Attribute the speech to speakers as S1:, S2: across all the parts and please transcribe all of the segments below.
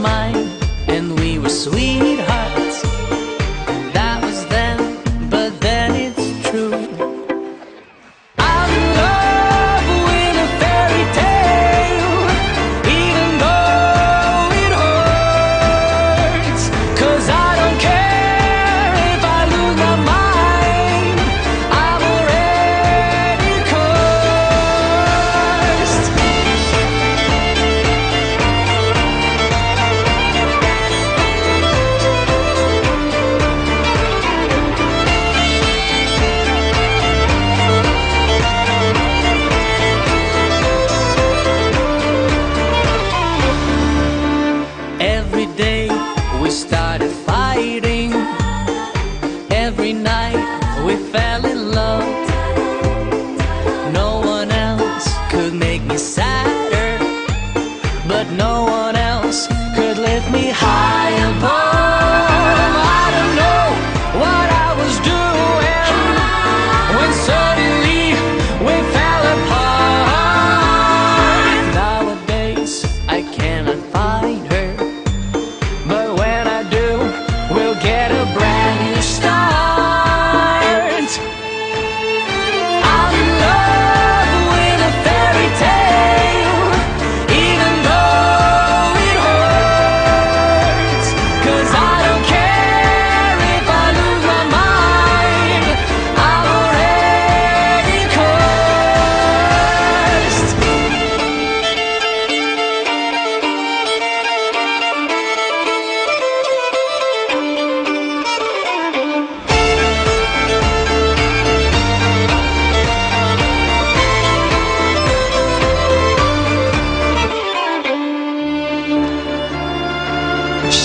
S1: mine, and we were sweethearts. That was then, but then it's true. I'm in love with a fairy tale, even though it hurts. 'Cause I don't care if I lose my mind, I'm already cursed. Every day we started fighting. Every night we fell in love. No one else could make me sadder, but no one else could lift me high above. I don't know what I was doing when suddenly we fell apart. Nowadays I cannot find her, but when I do, we'll get a brand new start. I'm in love with a fairy tale, even though it hurts. 'Cause I don't care if I lose my mind, I'm already cursed.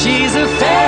S1: She's a fairy